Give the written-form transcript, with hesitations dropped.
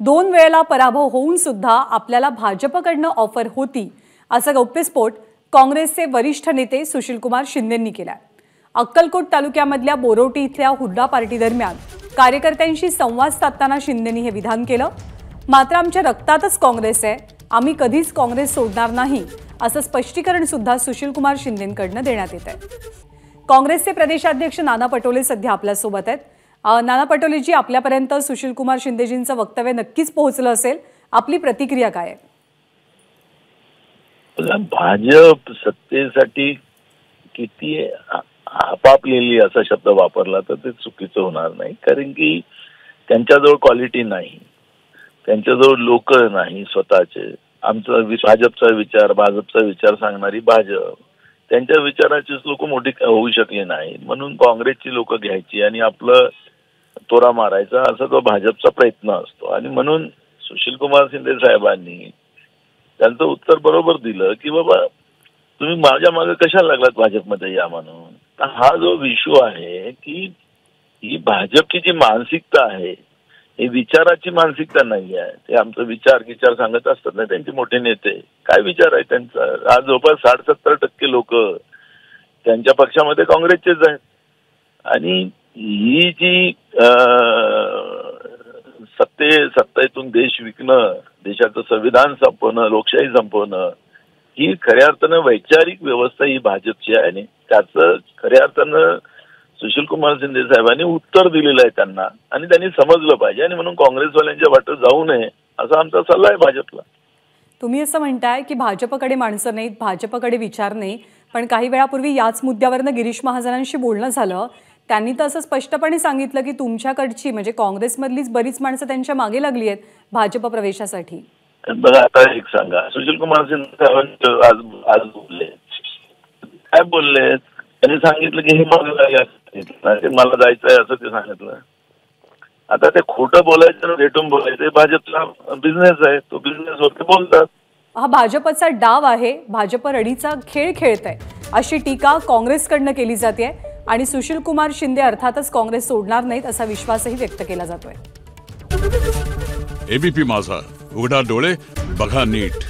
2 वेळेला पराभव होऊन सुद्धा आपल्याला भाजपकडनं ऑफर होती, असा गौप्यस्फोट काँग्रेसचे वरिष्ठ नेते सुशीलकुमार शिंदेंनी केलाय। अक्कलकोट तालुक्यामधल्या बोरोटी इथल्या हुड्डा पार्टी दरम्यान कार्यकर्त्यांशी संवाद साधताना शिंदेंनी हे विधान केलं। मात्र आमच्या रक्तातच काँग्रेस आहे, आम्ही कधीच काँग्रेस सोडणार नाही, असं स्पष्टीकरण सुद्धा सुशीलकुमार शिंदेंकडनं देण्यात येत आहे। काँग्रेसचे प्रदेशाध्यक्ष नाना पटोले सध्या आपल्या सोबत आहेत। नाना पटोलेजी, आपल्यापर्यंत सुशीलकुमार शिंदेजींचं वक्तव्य नक्कीच पोहोचलं असेल, आपली प्रतिक्रिया काय आहे? भाजप सत्तेसाठी किती आपापलेली असा शब्द वापरला तर ते चुकीचं होणार नाही, कारण की त्यांच्याजवळ क्वालिटी नाही, त्यांच्याजवळ लोक नाही स्वतःचे। आमचा भाजपचा विचार सांगणारी भाजप, त्यांच्या विचाराचीच लोक मोठी होऊ शकले नाही, म्हणून काँग्रेसची लोक घ्यायची आणि आपलं तोरा मारायचा, असा तो भाजपचा प्रयत्न असतो। आणि म्हणून सुशीलकुमार शिंदे साहेबांनी त्यांचं उत्तर बरोबर दिलं की बाबा तुम्ही माझ्या मागे कशाला लागलात भाजपमध्ये या म्हणून। हा जो इश्यू आहे की ही भाजपची जी मानसिकता आहे ही विचाराची मानसिकता नाही आहे। ते आमचं विचार सांगत असतात ना त्यांचे मोठे नेते, काय विचार आहे त्यांचा। आज जवळपास 60-70% लोक त्यांच्या पक्षामध्ये काँग्रेसचेच आहेत। आणि ही जी सत्तेतून देश विकणं, देशाचं संविधान संपवणं, लोकशाही संपवणं, ही खऱ्या अर्थानं वैचारिक व्यवस्था ही भाजपची आहे। आणि त्याचं खऱ्या अर्थानं सुशीलकुमार शिंदे साहेबांनी उत्तर दिलेलं आहे त्यांना, आणि त्यांनी समजलं पाहिजे। आणि म्हणून काँग्रेसवाल्यांच्या वाटेत जाऊ नये असा आमचा सल्ला आहे भाजपला। तुम्ही असं म्हणताय की भाजपकडे माणसं नाहीत, भाजपकडे विचार नाही, पण काही वेळापूर्वी याच मुद्द्यावरनं गिरीश महाजनांशी बोलणं झालं। त्यांनी तर असं स्पष्टपणे सांगितलं की तुमच्याकडची म्हणजे काँग्रेसमधलीच बरीच माणसं त्यांच्या मागे लागली आहेत भाजप प्रवेशासाठी। बघा, आता एक सांगा, सुशीलकुमार शिंदे साहेब आज बोलले, काय बोलले? त्यांनी सांगितलं की हे मला जायचंय असं ते सांगितलं। आता ते खोटं बोलायचं, रेटून बोलायचं भाजपचा बिझनेस आहे, तो बिझनेस होते बोलतात। हा भाजपचा डाव आहे, भाजप रडीचा खेळ खेळतंय, अशी टीका काँग्रेसकडनं केली जाते आणि सुशीलकुमार शिंदे अर्थातच काँग्रेस सोडणार नाहीत असा विश्वासही व्यक्त केला जातोय। एबीपी माझा, उघडा डोळे बघा नीट।